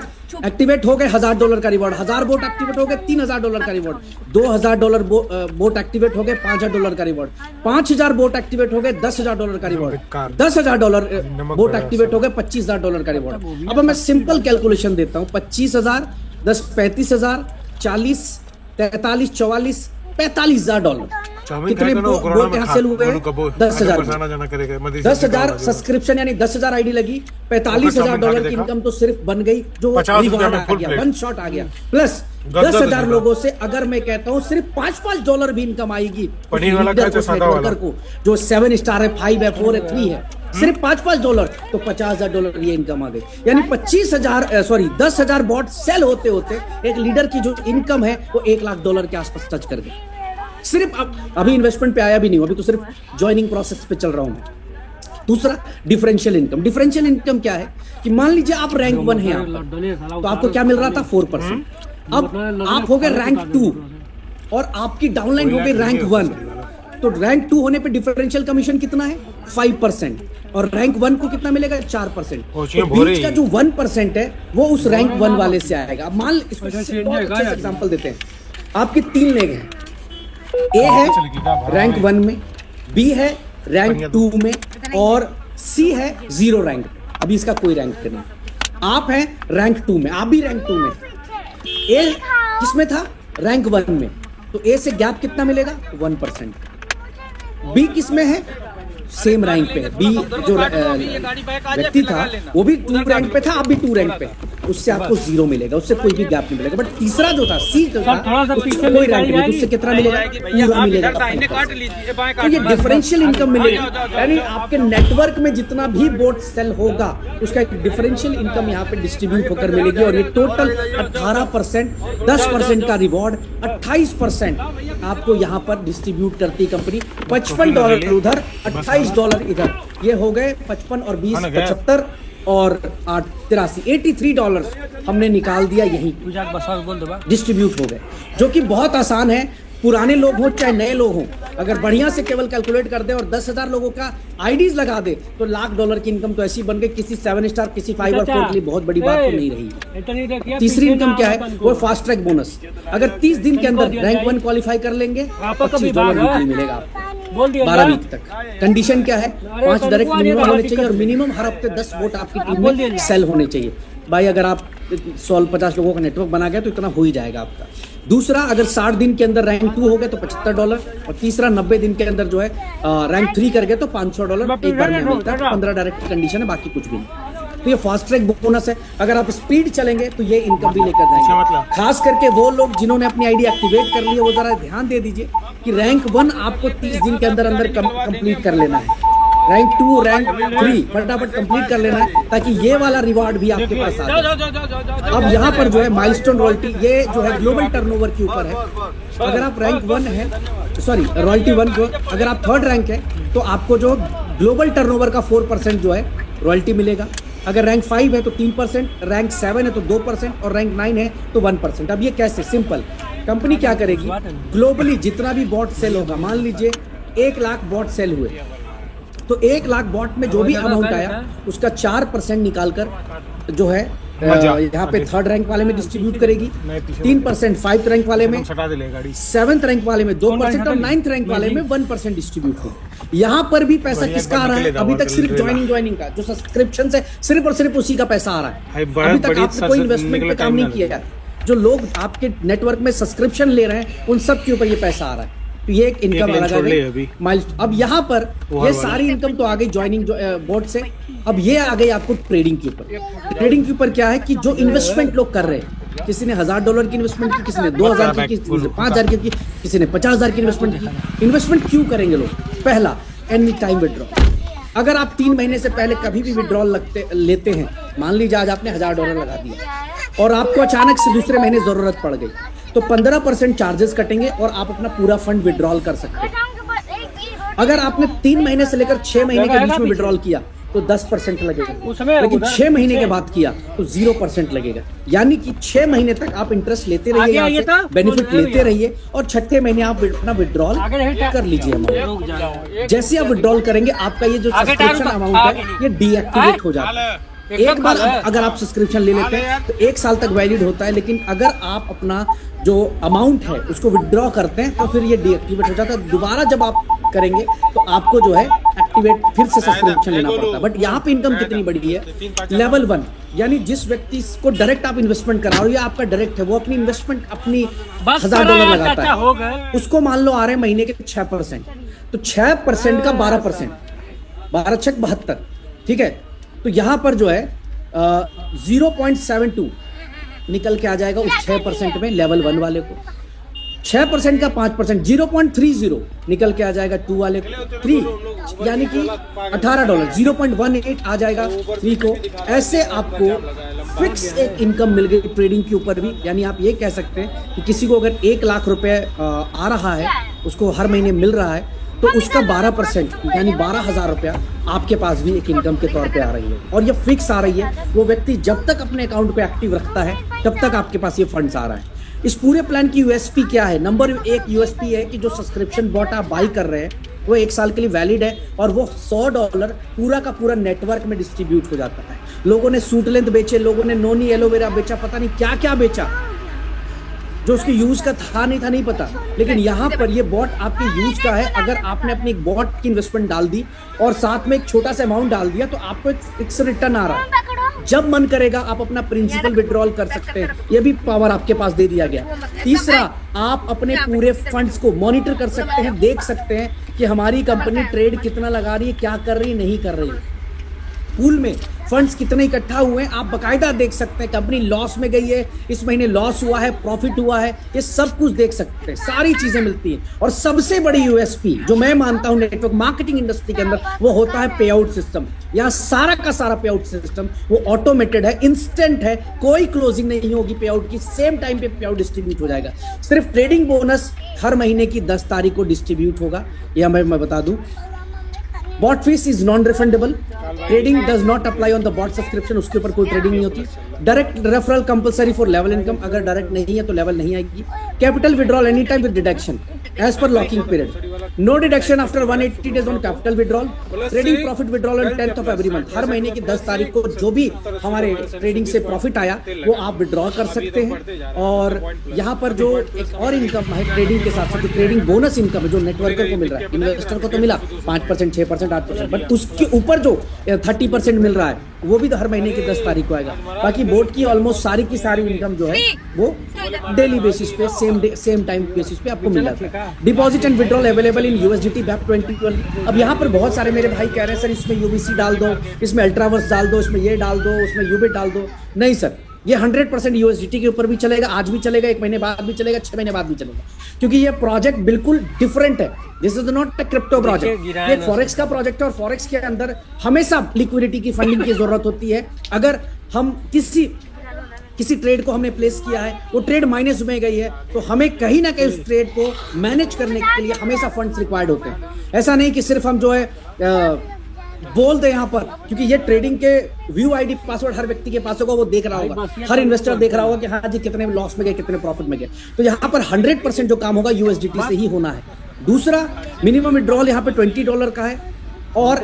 एक्टिवेट हो गए, $1000 का रिवॉर्ड। 1000 बोट एक्टिवेट हो गए, $3000 का रिवॉर्ड। $2000 बोट एक्टिवेट हो गए, $5000 का रिवॉर्ड। 5000 बोट एक्टिवेट हो गए, $10,000 का रिवॉर्ड। $10,000 बोट एक्टिवेट हो गए, $25,000 का रिवॉर्ड। अब मैं सिंपल कैलकुलेशन देता हूँ। 25,000 10 35,000 40 43 44 $45,000 कितने बोट यहाँ सेल हुए? 10,000 10,000 सब्सक्रिप्शन यानी 10,000 आईडी लगी, $45,000 की इनकम तो सिर्फ बन गई, जो रिवॉर्ड आ गया, वन शॉट आ गया। प्लस 10,000 लोगों से अगर मैं कहता हूँ सिर्फ $5 भी इनकम आएगी नेटवर्कर को, जो 7 स्टार है, 5 है, 4 है, 3 है, सिर्फ $5 तो $50,000 ये इनकम आ गई। यानी 10,000 बॉट सेल होते होते एक लीडर की जो इनकम है वो $1,00,000 के आसपास टच कर गई। सिर्फ अभी इन्वेस्टमेंट पे आया भी नहीं हूं, अभी तो सिर्फ ज्वाइनिंग प्रोसेस पे चल रहा हूं मैं। दूसरा डिफरेंशियल इनकम। डिफरेंशियल इनकम क्या है कि मान लीजिए आप रैंक 1 है तो आपको क्या मिल रहा था? 4%। अब आप हो गए रैंक 2 और आपकी डाउनलाइन हो गई रैंक 1, तो रैंक 2 होने पे डिफरेंशियल कमीशन कितना है? 5%। और रैंक 1 को कितना मिलेगा? 4%। तो बीच का जो 1% है वो उस रैंक 1 वाले से आएगा। अब मान इसको बहुत अच्छे एग्जांपल देते हैं। आपकी 3 लेग हैं, ए है रैंक 1 में, बी है रैंक 2 में और सी है 0 रैंक। अभी इसका कोई रैंक नहीं। आप हैं रैंक 2 में, आप भी रैंक 2 में। ए किसमें था? रैंक 1 में। तो ए से गैप कितना मिलेगा? 1%। बी किसमें है? सेम रैंक पे है। बी जो व्यक्ति था वो भी 2 रैंक पे था, आप भी 2 रैंक पे, उससे आपको 0 मिलेगा, उससे कोई भी गैप नहीं मिलेगा। बट तीसरा जो था सी जो था उससे कोई रैंक नहीं, उससे कितना मिलेगा? पूरा मिलेगा। तो ये डिफरेंशियल इनकम मिलेगी, यानी आपके नेटवर्क में जितना भी बोट सेल होगा उसका एक डिफरेंशियल इनकम यहाँ पे डिस्ट्रीब्यूट होकर मिलेगी। और ये टोटल 18%, 10% का रिवॉर्ड, 28% आपको यहाँ पर डिस्ट्रीब्यूट करती है कंपनी। $55 उधर, $28 इधर, ये हो गए 55 और 20 75 और 8 83 $83 हमने निकाल दिया, यही डिस्ट्रीब्यूट हो गए, जो कि बहुत आसान है। पुराने लोग हो चाहे नए लोग हो, अगर बढ़िया से केवल कैलकुलेट कर दे और 10,000 लोगों का आईडीज लगा दे तो $1,00,000 की इनकम तो ऐसी बन गई। किसी 7 स्टार किसी 5 और 4 के लिए बहुत बड़ी बात तो नहीं रही। तीसरी इनकम क्या है? वो फास्ट ट्रैक बोनस। अगर 30 दिन के अंदर रैंक 1 क्वालिफाई कर लेंगे $25 वीकली मिलेगा आपको 12 वीक तक। कंडीशन क्या है? 5 डायरेक्ट मिनिमम होने चाहिए और मिनिमम हर हफ्ते 10 वोट आपकी टीम में सेल होने चाहिए। भाई अगर आप 150 लोगों का नेटवर्क बना गया तो इतना हो ही जाएगा आपका। दूसरा, अगर 60 दिन के अंदर रैंक 2 हो गए तो $75। और तीसरा, 90 दिन के अंदर जो है रैंक 3 कर गए तो $500 एक बार में मिलता है। 15 डायरेक्ट कंडीशन है, बाकी कुछ भी नहीं। तो ये फास्ट ट्रैक बोनस है। अगर आप स्पीड चलेंगे तो ये इनकम भी लेकर जाएंगे। खास करके वो लोग जिन्होंने अपनी आईडी एक्टिवेट कर ली है वो जरा ध्यान दे दीजिए कि रैंक 1 आपको 30 दिन के अंदर कंप्लीट कर लेना है। रैंक 2 रैंक 3 फटाफट कंप्लीट कर लेना है ताकि ये वाला रिवार्ड भी आपके पास आ जाए। अब यहाँ पर जो है माइलस्टोन रॉयल्टी, ये जो है ग्लोबल टर्नओवर के ऊपर है। अगर आप रैंक 1 है, सॉरी रॉयल्टी 1 जो, अगर आप 3rd रैंक है तो आपको जो ग्लोबल टर्नओवर का 4% जो है रॉयल्टी मिलेगा। अगर रैंक 5 है तो 3%, रैंक 7 है तो 2% और रैंक 9 है तो 1%। अब ये कैसे? सिंपल, कंपनी क्या करेगी, ग्लोबली जितना भी बॉट सेल होगा, मान लीजिए 1 लाख बॉट सेल हुए तो 1 लाख बॉट में जो भी अमाउंट आया उसका 4% निकालकर जो है यहाँ पे 3rd रैंक वाले में डिस्ट्रीब्यूट करेगी, 3% 5th रैंक वाले में, 7th रैंक वाले में 2% और 9th रैंक वाले में 1% डिस्ट्रीब्यूट हो। यहाँ पर भी पैसा किसका आ रहा है? अभी तक सिर्फ ज्वाइनिंग का, जो सब्सक्रिप्शन है सिर्फ और सिर्फ उसी का पैसा आ रहा है। अभी तक आपने कोई इन्वेस्टमेंट पे काम नहीं किया। जो लोग आपके नेटवर्क में सब्सक्रिप्शन ले रहे हैं उन सब के ऊपर ये पैसा आ रहा है। तो ये एक इनकम अलग है माइल। अब यहाँ पर ये सारी इनकम तो आ गई ज्वाइनिंग बोर्ड से। अब ये आ गई आपको ट्रेडिंग के ऊपर। ट्रेडिंग के ऊपर क्या है कि जो इन्वेस्टमेंट लोग कर रहे हैं, किसी ने $1,000 की इन्वेस्टमेंट की, किसी ने 2,000 की, किसी ने 5,000 की, किसी ने 50,000 की इन्वेस्टमेंट की। इन्वेस्टमेंट क्यों करेंगे लोग? पहला, एनी टाइम विड्रॉल। अगर आप 3 महीने से पहले कभी भी विड्रॉल लेते हैं, मान लीजिए आज आपने $1,000 लगा दिया, और आपको अचानक से दूसरे महीने जरूरत पड़ गई तो 15% चार्जेस कटेंगे और आप अपना पूरा फंड विड्रॉल कर सकते हैं। अगर आपने 3 महीने से लेकर 6 महीने के बीच में विड्रॉल किया तो 10% लगेगा, लेकिन 6 महीने के बाद किया तो 0% लगेगा। यानी कि 6 महीने तक आप इंटरेस्ट लेते रहिए, यहाँ से बेनिफिट लेते रहिए और छठे महीने आप अपना विड्रॉल कर लीजिए अमाउंट। जैसे आप विड्रॉल करेंगे आपका ये जो सब्सक्रिप्शन अमाउंट है ये डीएक्टिवेट हो जाता है। एक बार अगर आप सब्सक्रिप्शन ले लेते हैं तो 1 साल तक वैलिड होता है, लेकिन अगर आप अपना जो अमाउंट है उसको विड्रॉ करते हैं तो फिर ये डीएक्टिवेट हो जाता है। दोबारा जब आप करेंगे तो आपको जो है एक्टिवेट फिर से सब्सक्रिप्शन लेना पड़ता है। बट यहाँ पे इनकम कितनी बड़ी है, लेवल 1, यानी जिस व्यक्ति को डायरेक्ट आप इन्वेस्टमेंट करा रहे हो या आपका डायरेक्ट है, वो अपनी इन्वेस्टमेंट अपनी $1000 लगाता है, उसको मान लो आ रहे हैं महीने के 6%, तो 6% का 12%, 12 6 72, ठीक है। तो यहाँ पर जो है 0.72 निकल के आ जाएगा उस 6% में लेवल 1 वाले को, 6% का 5% 0.30 निकल के आ जाएगा 2 वाले को, 3 यानी कि $18, 0.18 आ जाएगा 3 को। ऐसे आपको फिक्स एक इनकम मिल गई ट्रेडिंग के ऊपर भी। यानी आप ये कह सकते हैं कि किसी को अगर 1 लाख रुपए आ रहा है, उसको हर महीने मिल रहा है, तो उसका 12% यानी 12,000 रुपया आपके पास भी एक इनकम के तौर पे आ रही है और ये फिक्स आ रही है। वो व्यक्ति जब तक अपने अकाउंट पे एक्टिव रखता है तब तक आपके पास ये फंड्स आ रहा है। इस पूरे प्लान की यूएसपी क्या है? नंबर 1 यूएसपी है कि जो सब्सक्रिप्शन बॉट आप बाई कर रहे हैं वो 1 साल के लिए वैलिड है और वो $100 पूरा का पूरा नेटवर्क में डिस्ट्रीब्यूट हो जाता है। लोगों ने सूट लेंथ बेचे, लोगों ने नोनी एलोवेरा बेचा, पता नहीं क्या क्या बेचा जो उसके यूज का था नहीं पता, लेकिन यहाँ पर ये बॉट आपके यूज का है। अगर आपने अपनी एक बॉट की इन्वेस्टमेंट डाल दी और साथ में एक छोटा सा अमाउंट डाल दिया तो आपको एक फिक्स रिटर्न आ रहा है। जब मन करेगा आप अपना प्रिंसिपल विड्रॉल कर सकते हैं, ये भी पावर आपके पास दे दिया गया। तीसरा, आप अपने पूरे फंड्स को मॉनिटर कर सकते हैं, देख सकते हैं कि हमारी कंपनी ट्रेड कितना लगा रही है, क्या कर रही है, नहीं कर रही है, पूल में फंड्स कितने इकट्ठा हुए हैं, आप बकायदा देख सकते हैं। कंपनी लॉस में गई है, इस महीने लॉस हुआ है, प्रॉफिट हुआ है, ये सब कुछ देख सकते हैं, सारी चीजें मिलती हैं। और सबसे बड़ी यूएसपी जो मैं मानता हूं नेटवर्क मार्केटिंग इंडस्ट्री के अंदर, वो होता है पे आउट सिस्टम। यहाँ सारा का सारा पे आउट सिस्टम वो ऑटोमेटेड है, इंस्टेंट है, कोई क्लोजिंग नहीं होगी पे आउट की, सेम टाइम पे पे आउट डिस्ट्रीब्यूट हो जाएगा। सिर्फ ट्रेडिंग बोनस हर महीने की 10 तारीख को डिस्ट्रीब्यूट होगा, यह मैं बता दूं। Bot fees is non refundable, trading does not apply on the bot subscription, उसके ऊपर कोई ट्रेडिंग नहीं होती। Direct referral compulsory for level income, अगर डायरेक्ट नहीं है तो लेवल नहीं आएगी। Capital withdrawal any time with deduction as per locking period, no deduction after 180 days on capital withdrawal. Trading profit withdrawal on 10th of every month, हर महीने की 10 तारीख को जो भी हमारे ट्रेडिंग से प्रॉफिट आया वो आप विड्रॉ कर सकते हैं। और यहाँ पर जो एक और इनकम है ट्रेडिंग के साथ साथ, ट्रेडिंग बोनस इनकम है जो नेटवर्कर को मिल रहा है, इन्वेस्टर को तो मिला 5%, 6%, 8%, बट उसके ऊपर जो 30% मिल रहा है वो भी तो हर महीने की 10 तारीख को आएगा। बाकी बोर्ड की ऑलमोस्ट सारी की सारी इनकम जो है वो डेली बेसिस पे सेम टाइम बेसिस पे आपको मिल जाता है। Deposit and withdrawal available in USDT back 2020। अब यहाँ पर बहुत सारे मेरे भाई कह रहे हैं सर इसमें UBC डाल दो, इसमें अल्ट्रावर्स डाल दो, इसमें ये डाल दो, उसमें यूबिट डाल दो। नहीं सर, ये 100% USDT के ऊपर भी चलेगा, आज भी चलेगा, 1 महीने बाद भी चलेगा, 6 महीने बाद भी चलेगा, क्योंकि ये प्रोजेक्ट बिल्कुल डिफरेंट है। This is not a crypto project, ये फॉरेक्स का प्रोजेक्ट है और फॉरेक्स के अंदर हमेशा लिक्विडिटी की फंडिंग की जरूरत होती है। अगर हम किसी ट्रेड को हमने प्लेस किया है, वो ट्रेड माइनस में गई है, तो हमें कहीं ना कहीं उस ट्रेड को मैनेज करने के लिए हमेशा फंड्स रिक्वायर्ड होते हैं। ऐसा नहीं कि सिर्फ हम जो है बोल दे यहाँ पर, क्योंकि ये ट्रेडिंग के व्यू आईडी पासवर्ड हर व्यक्ति के पास होगा, वो देख रहा होगा, हर इन्वेस्टर देख रहा होगा कि हाँ जी कितने लॉस में गए, कितने प्रॉफिट में गए। तो यहाँ पर 100% जो काम होगा USDT से ही होना है। दूसरा, मिनिमम विड्रॉल यहाँ पे $20 का है और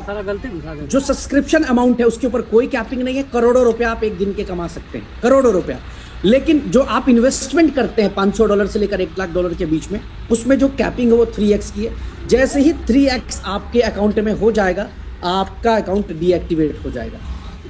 जो सब्सक्रिप्शन अमाउंट है उसके ऊपर कोई कैपिंग नहीं है। करोड़ों रुपया आप एक दिन के कमा सकते हैं, करोड़ों रुपया। लेकिन जो आप इन्वेस्टमेंट करते हैं $500 से लेकर $1,00,000 के बीच में, उसमें जो कैपिंग है वो 3x की है। जैसे ही 3x आपके अकाउंट में हो जाएगा, आपका अकाउंट डीएक्टिवेट हो जाएगा।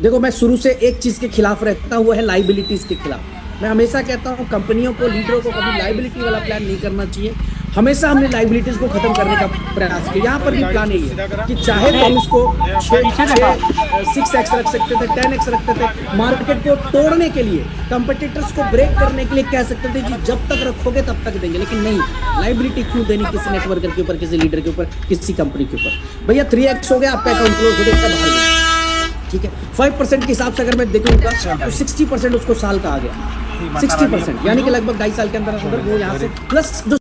देखो, मैं शुरू से एक चीज के खिलाफ रहता हूँ, वो है लाइबिलिटीज के खिलाफ। मैं हमेशा कहता हूँ कंपनियों को, लीडरों को कभी लाइबिलिटी वाला प्लान नहीं करना चाहिए। हमेशा हमने लाइबिलिटीज को खत्म करने का प्रयास किया। यहाँ पर भी प्लान यही है कि चाहे तो हम इसको 6x रख सकते थे, 10x रखते थे, मार्केट को तोड़ने के लिए, कंपटीटर्स को ब्रेक करने के लिए कह सकते थे कि जब तक रखोगे तब तक देंगे, लेकिन नहीं, लाइबिलिटी क्यों देनी किसी नेटवर्कर के ऊपर, किसी लीडर के ऊपर, किसी कंपनी के ऊपर। भैया 3x हो गया, आपका अकाउंट क्लोज हो गया, बाहर गया। ठीक है। 5% के हिसाब से अगर मैं देखूंगा तो 60% उसको साल का आ गया, 60%, यानी कि लगभग 2.5 साल के अंदर अंदर वो यहाँ से प्लस जो